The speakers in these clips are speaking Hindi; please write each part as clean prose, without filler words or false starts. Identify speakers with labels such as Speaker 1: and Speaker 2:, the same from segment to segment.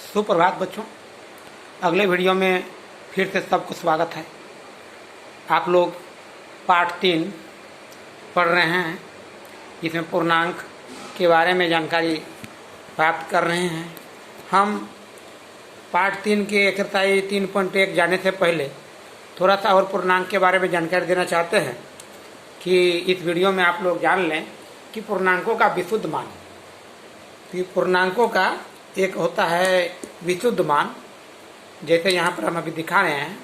Speaker 1: सुप्रभात बच्चों। अगले वीडियो में फिर से सबको स्वागत है। आप लोग पाठ 3 पढ़ रहे हैं, जिसमें पूर्णांक के बारे में जानकारी प्राप्त कर रहे हैं। हम पाठ 3 के एक्सरसाइज 3.1 जाने से पहले थोड़ा सा और पूर्णांक के बारे में जानकारी देना चाहते हैं कि इस वीडियो में आप लोग जान लें कि पूर्णांकों का विशुद्ध मान, पूर्णांकों का एक होता है विशुद्ध मान, जैसे यहाँ पर हम अभी दिखा रहे हैं।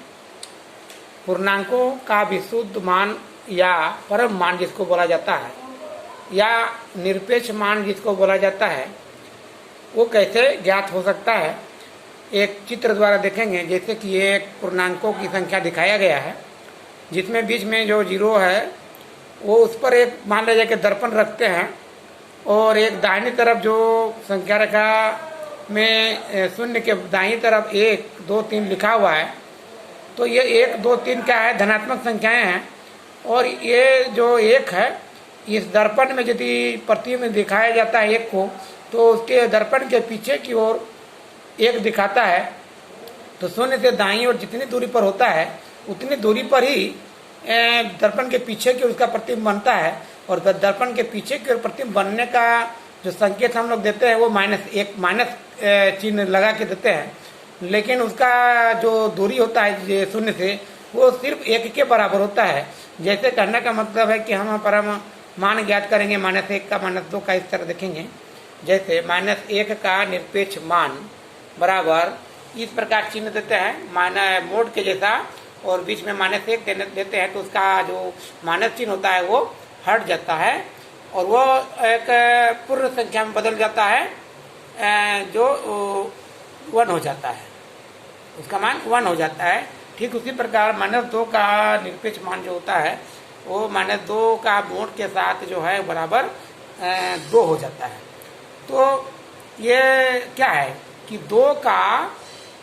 Speaker 1: पूर्णांकों का विशुद्ध मान या परम मान जिसको बोला जाता है, या निरपेक्ष मान जिसको बोला जाता है, वो कैसे ज्ञात हो सकता है, एक चित्र द्वारा देखेंगे। जैसे कि ये एक पूर्णांकों की संख्या दिखाया गया है, जिसमें बीच में जो 0 है वो उस पर एक मान लीजिए कि दर्पण रखते हैं, और एक दाहिनी तरफ जो संख्या रेखा में शून्य के दाहिनी तरफ 1, 2, 3 लिखा हुआ है। तो ये 1, 2, 3 क्या है, धनात्मक संख्याएं हैं। और ये जो 1 है, इस दर्पण में यदि प्रति में दिखाया जाता है 1 को, तो उसके दर्पण के पीछे की ओर 1 दिखाता है। तो शून्य से दाईं ओर जितनी दूरी पर होता है उतनी दूरी पर ही दर्पण के पीछे की उसका प्रतिबिंब बनता है। और दर्पण के पीछे की ओर प्रतिबिंब बनने का जो संकेत हम लोग देते हैं वो माइनस चिन्ह लगा के देते हैं। लेकिन उसका जो दूरी होता है शून्य से, वो सिर्फ 1 के बराबर होता है। जैसे कहने का मतलब है कि हम परम मान ज्ञात करेंगे -1 का, -2 का, इस तरह देखेंगे। जैसे -1 का निरपेक्ष मान बराबर इस प्रकार चिन्ह देते हैं, मोड के जैसा, और बीच में -1 देते हैं, तो उसका जो माइनस चिन्ह होता है वो हट जाता है और वो एक पूर्ण संख्या में बदल जाता है, जो 1 हो जाता है, उसका मान 1 हो जाता है। ठीक उसी प्रकार -2 का निरपेक्ष मान जो होता है वो -2 का मोड के साथ जो है बराबर 2 हो जाता है। तो ये क्या है कि 2 का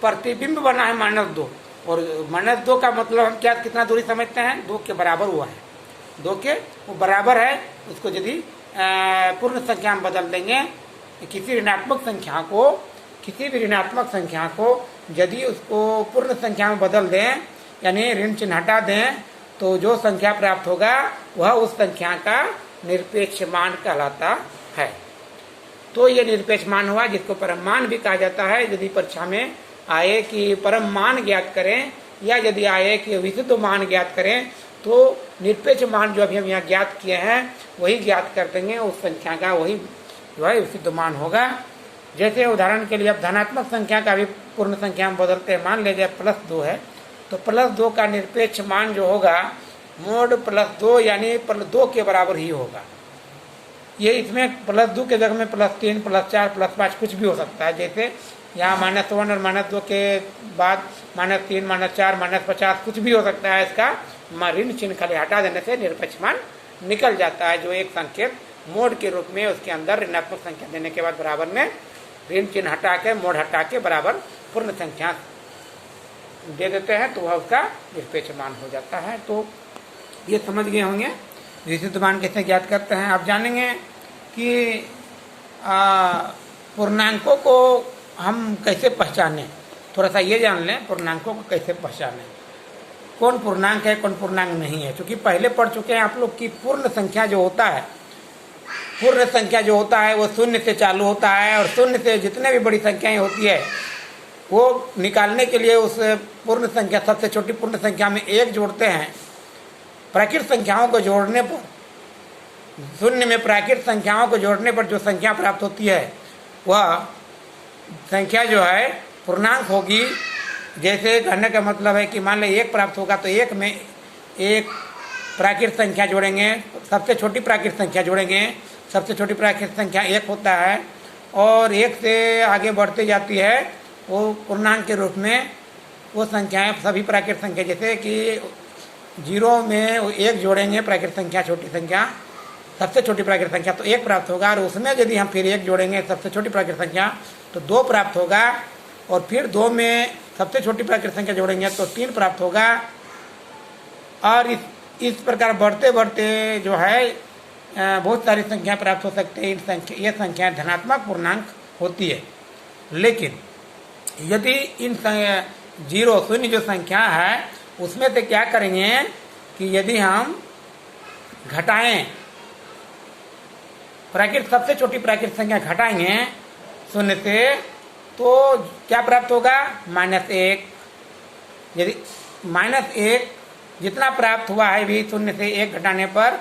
Speaker 1: प्रतिबिंब बना है -2, और -2 का मतलब हम क्या कितना दूरी समझते हैं, 2 के बराबर हुआ है, 2 के वो बराबर है। उसको यदि पूर्ण संख्या में बदल देंगे, किसी भी ऋणात्मक संख्या को यदि उसको पूर्ण संख्या में बदल दें, यानी ऋण चिन्ह हटा दें, तो जो संख्या प्राप्त होगा वह उस संख्या का निरपेक्ष मान कहलाता है। तो ये निरपेक्ष मान हुआ, जिसको परम मान भी कहा जाता है। यदि परीक्षा में आए कि परम मान ज्ञात करें, या यदि आए कि विशुद्ध मान ज्ञात करें, तो निरपेक्ष मान जो अभी हम यहाँ ज्ञात किए हैं वही ज्ञात कर देंगे, उस संख्या का वही जो है विशुद्ध मान होगा। जैसे उदाहरण के लिए अब धनात्मक संख्या का भी पूर्ण संख्या में बदलते हैं। मान लीजिए +2 है, तो +2 का निरपेक्ष मान जो होगा मोड +2 यानी +2 के बराबर ही होगा। ये इसमें +2 के जगह में +3, +4, +5 कुछ भी हो सकता है। जैसे यहाँ -1 और -2 के बाद -3, -4, -50 कुछ भी हो सकता है। इसका ऋण चिन्ह खाली हटा देने से निरपेक्ष मान निकल जाता है, जो एक संकेत मोड के रूप में उसके अंदर ऋणात्मक संख्या देने के बाद बराबर में ऋण चिन्ह हटा के, मोड हटा के बराबर पूर्ण संख्या दे देते हैं, तो वह उसका निरपेक्ष मान हो जाता है। तो ये समझ गए होंगे विशुद्ध मान कैसे ज्ञात करते हैं। आप जानेंगे कि पूर्णांकों को हम कैसे पहचानें, थोड़ा सा ये जान लें पूर्णांकों को कैसे पहचानें, कौन पूर्णांक है कौन पूर्णांक नहीं है। क्योंकि पहले पढ़ चुके हैं आप लोग की पूर्ण संख्या जो होता है, पूर्ण संख्या जो होता है वो 0 से चालू होता है, और 0 से जितने भी बड़ी संख्याएं होती है वो निकालने के लिए उस पूर्ण संख्या, सबसे छोटी पूर्ण संख्या में 1 जोड़ते हैं। प्राकृत संख्याओं को जोड़ने पर, 0 में प्राकृत संख्याओं को जोड़ने पर जो संख्या प्राप्त होती है वह संख्या जो है पूर्णांक होगी। जैसे कहने का मतलब है कि मान लो 1 प्राप्त होगा, तो 1 में एक प्राकृत संख्या जोड़ेंगे, सबसे छोटी प्राकृत संख्या जोड़ेंगे। सबसे छोटी प्राकृत संख्या 1 होता है, और 1 से आगे बढ़ते जाती है वो पूर्णांक के रूप में वो संख्याएं, सभी प्राकृत संख्या। जैसे कि 0 में 1 जोड़ेंगे प्राकृत संख्या, छोटी संख्या, सबसे छोटी प्राकृत संख्या, तो 1 प्राप्त होगा। और उसमें यदि हम फिर 1 जोड़ेंगे सबसे छोटी प्राकृत संख्या, तो 2 प्राप्त होगा। और फिर 2 में सबसे छोटी प्राकृत संख्या जोड़ेंगे तो 3 प्राप्त होगा। और इस प्रकार बढ़ते बढ़ते जो है बहुत सारी संख्या प्राप्त हो सकते हैं। ये संख्या धनात्मक पूर्णांक होती है। लेकिन यदि इन जीरो शून्य जो संख्या है उसमें से क्या करेंगे कि यदि हम घटाएं प्राकृत सबसे छोटी प्राकृतिक संख्या घटाएंगे शून्य से तो क्या प्राप्त होगा -1। यदि -1 जितना प्राप्त हुआ है भी शून्य से 1 घटाने पर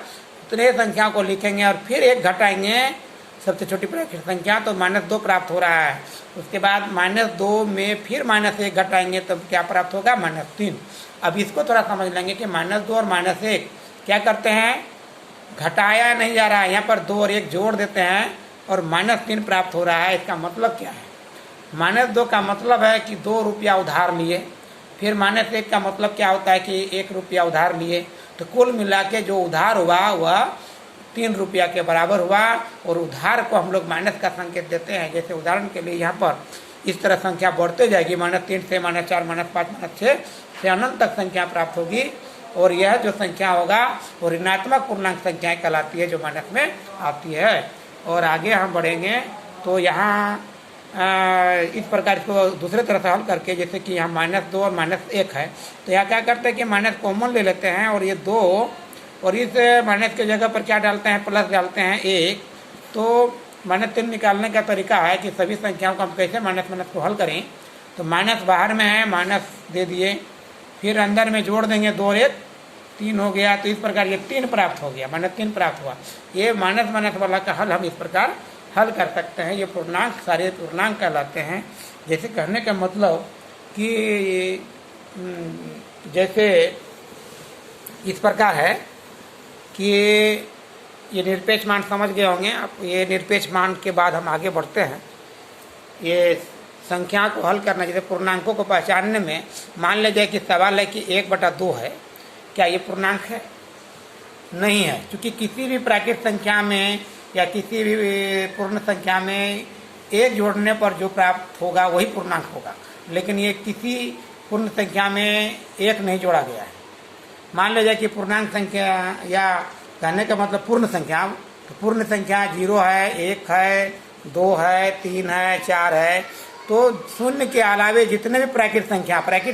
Speaker 1: उतने संख्या को लिखेंगे और फिर 1 घटाएंगे सबसे छोटी प्राकृतिक संख्या तो -2 प्राप्त हो रहा है। उसके बाद -2 में फिर -1 घटाएंगे तब क्या प्राप्त होगा -3। अब इसको थोड़ा समझ लेंगे कि -2 और -1 क्या करते हैं, घटाया नहीं जा रहा है, यहाँ पर 2 और 1 जोड़ देते हैं और -3 प्राप्त हो रहा है। इसका मतलब क्या है, -2 का मतलब है कि 2 रुपया उधार लिए, फिर -1 का मतलब क्या होता है कि 1 रुपया उधार लिए, तो कुल मिला के जो उधार हुआ वह 3 रुपया के बराबर हुआ। और उधार को हम लोग माइनस का संकेत देते हैं। जैसे उदाहरण के लिए यहाँ पर इस तरह संख्या बढ़ते जाएगी, -3 से -4 -5 -6 से अनंत तक संख्या प्राप्त होगी। और यह जो संख्या होगा वो ऋणात्मक पूर्णांक संख्याएं कहलाती है जो माइनस में आती है। और आगे हम बढ़ेंगे तो यहाँ इस प्रकार इसको दूसरे तरह से हल करके, जैसे कि यहाँ -2 और -1 है तो यहाँ क्या करते हैं कि माइनस कॉमन ले लेते हैं और ये 2 और इस माइनस के जगह पर क्या डालते हैं, प्लस डालते हैं 1। तो -3 निकालने का तरीका है कि सभी संख्याओं को हम कैसे माइनस को हल करें। तो माइनस बाहर में है, माइनस दे दिए, फिर अंदर में जोड़ देंगे 2 और 1 3 हो गया। तो इस प्रकार ये 3 प्राप्त हो गया, -3 प्राप्त हुआ। ये माइनस वाला का हल हम इस प्रकार हल कर सकते हैं। ये पूर्णांक सारे पूर्णांक कहलाते हैं। जैसे कहने का मतलब कि जैसे इस प्रकार है कि ये निरपेक्ष मान समझ गए होंगे आप। ये निरपेक्ष मान के बाद हम आगे बढ़ते हैं। ये संख्या को हल करना, जैसे पूर्णांकों को पहचानने में मान लीजिए कि सवाल है कि 1/2 है, क्या ये पूर्णांक है? नहीं है, क्योंकि किसी भी प्राकृतिक संख्या में या किसी भी पूर्ण संख्या में 1 जोड़ने पर जो प्राप्त होगा वही पूर्णांक होगा। लेकिन ये किसी पूर्ण संख्या में 1 नहीं जोड़ा गया है। मान लीजिए कि पूर्णांक संख्या या कहने का मतलब पूर्ण संख्या, तो पूर्ण संख्या 0 है, 1 है, 2 है, 3 है, 4 है। तो शून्य के अलावे जितने भी प्राकृतिक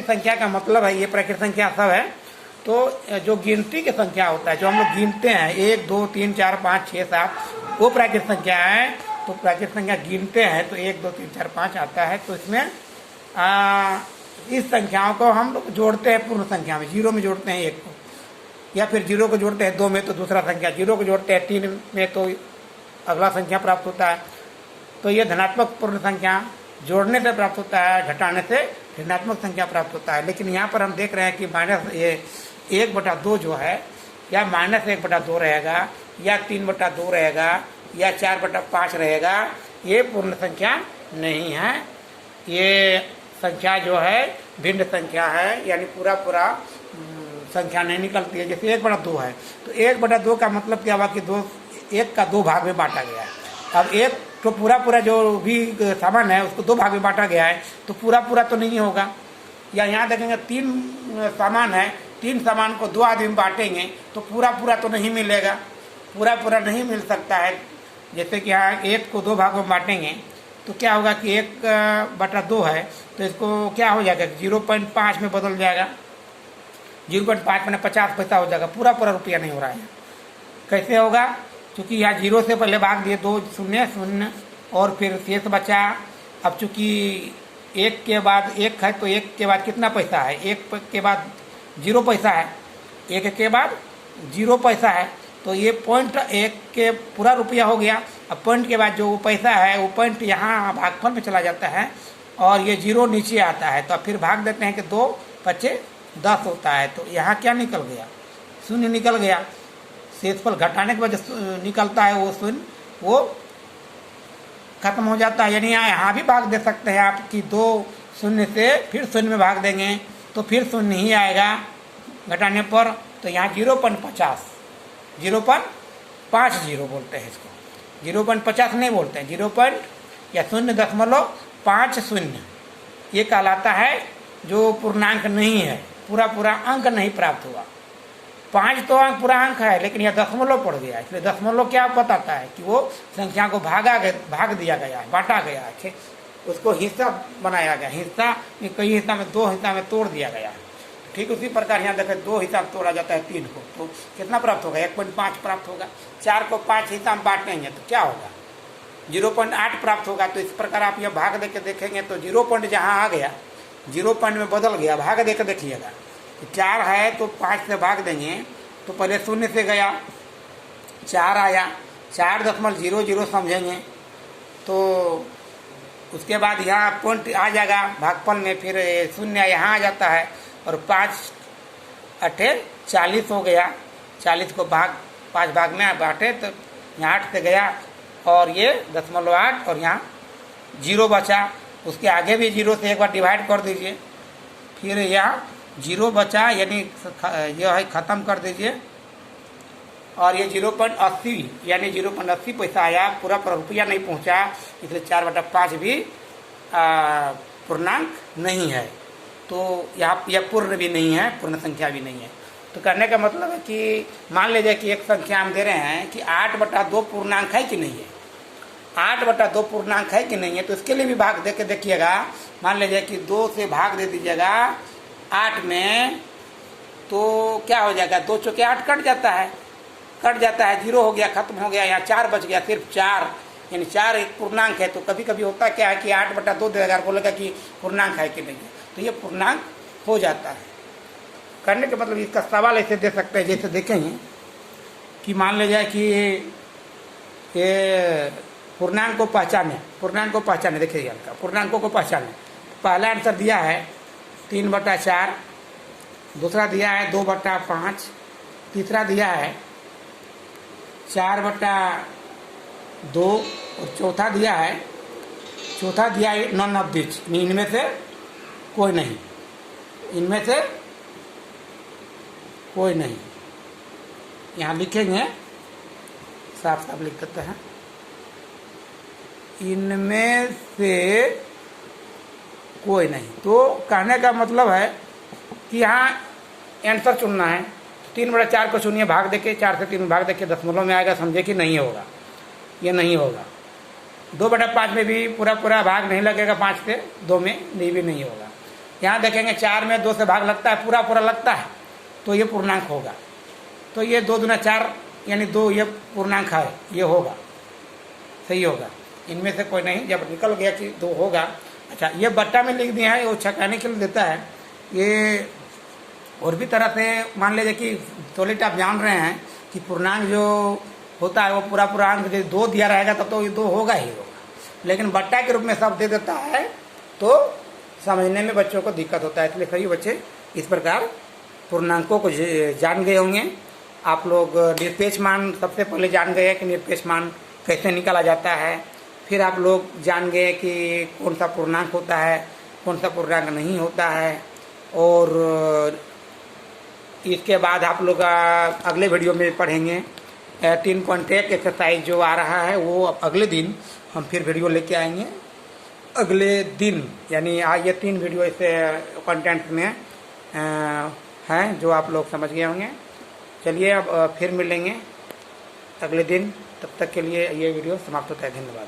Speaker 1: संख्या का मतलब है ये प्राकृतिक संख्या सब है। तो जो गिनती की संख्या होता है, जो हम लोग गिनते हैं 1 2 3 4 5 6 7, वो प्राकृतिक संख्या है। तो प्राकृतिक संख्या गिनते हैं तो 1 2 3 4 5 आता है। तो इसमें इस संख्याओं को हम लोग जोड़ते हैं पूर्ण संख्या में, 0 में जोड़ते हैं 1 को, या फिर 0 को जोड़ते हैं 2 में तो दूसरा संख्या, 0 को जोड़ते हैं 3 में तो अगला संख्या प्राप्त होता है। तो ये धनात्मक पूर्ण संख्या जोड़ने से प्राप्त होता है, घटाने से ऋणात्मक संख्या प्राप्त होता है। लेकिन यहाँ पर हम देख रहे हैं कि माइनस ये 1/2 जो है, या -1/2 रहेगा, या 3/2 रहेगा, या 4/5 रहेगा, ये पूर्ण संख्या नहीं है। ये संख्या जो है भिन्न संख्या है, यानी पूरा संख्या नहीं निकलती है। जैसे 1/2 है तो 1/2 का मतलब क्या हुआ कि 1 का 2 भाग में बांटा गया है। अब 1 तो पूरा जो भी सामान है उसको 2 भाग में बांटा गया है, तो पूरा तो नहीं होगा। या यहाँ देखेंगे 3 सामान है, 3 सामान को 2 आदमी बांटेंगे तो पूरा तो नहीं मिलेगा, पूरा नहीं मिल सकता है। जैसे कि यहाँ 1 को 2 भागों में बांटेंगे तो क्या होगा कि 1/2 है तो इसको क्या हो जाएगा, 0.5 में बदल जाएगा। 0.5 मैंने 50 पैसा हो जाएगा, पूरा रुपया नहीं हो रहा है। कैसे होगा, क्योंकि यहाँ 0 से पहले भाग दिए 2 0 और फिर शेष बचा। अब चूँकि 1 के बाद 1 है तो 1 के बाद कितना पैसा है, 1 के बाद 0 पैसा है, 1 के बाद 0 पैसा है। तो ये 0.1 के पूरा रुपया हो गया। अब पॉइंट के बाद जो पैसा है वो पॉइंट यहाँ भागफल में चला जाता है और ये 0 नीचे आता है। तो अब फिर भाग देते हैं कि 2 × 10 होता है। तो यहाँ क्या निकल गया, 0 निकल गया। शेषफल घटाने के बाद निकलता है वो 0, वो खत्म हो जाता है। यानी यहाँ भी भाग दे सकते हैं आप कि 2 0 से फिर 0 में भाग देंगे तो फिर 0 ही आएगा घटाने पर। तो यहाँ 0.50 बोलते हैं इसको, 0.50 नहीं बोलते हैं, 0.50 ये कहलाता है जो पूर्णांक नहीं है, पूरा अंक नहीं प्राप्त हुआ। 5 तो अंक पूरा अंक है, लेकिन यह दशमलव पड़ गया। इसलिए दशमलव क्या बताता है कि वो संख्या को भाग दिया गया है, बांटा गया है, उसको हिस्सा बनाया गया, हिस्सा में कई हिस्सा में 2 हिस्सा में तोड़ दिया गया। ठीक उसी प्रकार यहाँ देखें 2 हिस्सा में तोड़ा जाता है 3 को, तो कितना प्राप्त होगा? 1.5 प्राप्त होगा। 4 को 5 हिस्सा में बांटेंगे तो क्या होगा? 0.8 प्राप्त होगा। तो इस प्रकार आप यह भाग दे के देखेंगे तो 0 पॉइंट जहाँ आ गया 0 पॉइंट में बदल गया। भाग दे के देखिएगा, 4 है तो 5 से भाग देंगे तो पहले 0 से गया 4 आया, 4.00 समझेंगे तो उसके बाद यहाँ पॉइंट आ जाएगा भागफल में, फिर 0 यहाँ आ जाता है और 5 8 40 हो गया। 40 को 5 भाग में बांटे तो यहाँ 8 से गया और ये 0.8 और यहाँ 0 बचा। उसके आगे भी 0 से एक बार डिवाइड कर दीजिए, फिर यहाँ 0 बचा यानी यह है ख़त्म कर दीजिए और ये 0.80 यानी 0.80 पैसा आया। पूरा रुपया नहीं पहुँचा, इसलिए 4/5 भी पूर्णांक नहीं है। तो यहाँ यह पूर्ण भी नहीं है, पूर्ण संख्या भी नहीं है। तो कहने का मतलब है कि मान लीजिए कि एक संख्या हम दे रहे हैं कि 8/2 पूर्णांक है कि नहीं है, 8/2 पूर्णांक है कि नहीं है, तो इसके लिए भी भाग दे के देखिएगा। मान लीजिए कि 2 से भाग दे दीजिएगा 8 में, तो क्या हो जाएगा? 2 चौके 8 कट जाता है, 0 हो गया, खत्म हो गया। यहाँ 4 बच गया, सिर्फ 4 यानी 4 एक पूर्णांक है। तो कभी कभी होता क्या है कि 8/2 देगा, बोलेगा कि पूर्णांक है कि नहीं है, तो ये पूर्णांक हो जाता है। करने का मतलब इसका सवाल ऐसे दे सकते हैं, जैसे देखेंगे कि मान लीजिए कि ये पूर्णांक को पहचाने, देखिए आपका पूर्णांकों को पहचाने। पहला आंसर दिया है 3/4, दूसरा दिया है 2/5, तीसरा दिया है 4/2 और चौथा दिया है नॉन ऑफ दिस, इनमें से कोई नहीं, यहाँ लिखेंगे, साफ साफ लिख देते हैं, इनमें से कोई नहीं। तो कहने का मतलब है कि यहाँ आंसर चुनना है। 3/4 को चुनिए, भाग देके 4 से 3 भाग देके दशमलव में आएगा, समझे कि नहीं होगा, ये नहीं होगा। 2/5 में भी पूरा भाग नहीं लगेगा, 5 से 2 में भी नहीं होगा। यहाँ देखेंगे 4 में 2 से भाग लगता है, पूरा लगता है, तो ये पूर्णांक होगा। तो ये 2 दूना 4 यानी 2 ये पूर्णांक है, ये होगा, सही होगा। इनमें से कोई नहीं, जब निकल गया कि 2 होगा। अच्छा, ये बट्टा में लिख दिया है, वो छकाने के लिए देता है। ये और भी तरह से मान लीजिए कि सॉलिड आप जान रहे हैं कि पूर्णांक जो होता है वो पूरा अंक 2 दिया रहेगा तब तो ये 2 होगा ही होगा, लेकिन बट्टा के रूप में सब दे देता है तो समझने में बच्चों को दिक्कत होता है। इसलिए सभी बच्चे इस प्रकार पूर्णांकों को जान गए होंगे। आप लोग निरपेक्ष मान सबसे पहले जान गए कि निरपेक्ष मान कैसे निकाला जाता है, फिर आप लोग जान गए कि कौन सा पूर्णांक होता है, कौन सा पूर्णांक नहीं होता है। और इसके बाद आप लोग अगले वीडियो में पढ़ेंगे 3.1 एक्सरसाइज जो आ रहा है, वो अगले दिन हम फिर वीडियो लेके आएंगे। अगले दिन यानी ये 3 वीडियो इसे कंटेंट में हैं जो आप लोग समझ गए होंगे। चलिए अब फिर मिलेंगे अगले दिन, तब तक के लिए ये वीडियो समाप्त होता है। धन्यवाद।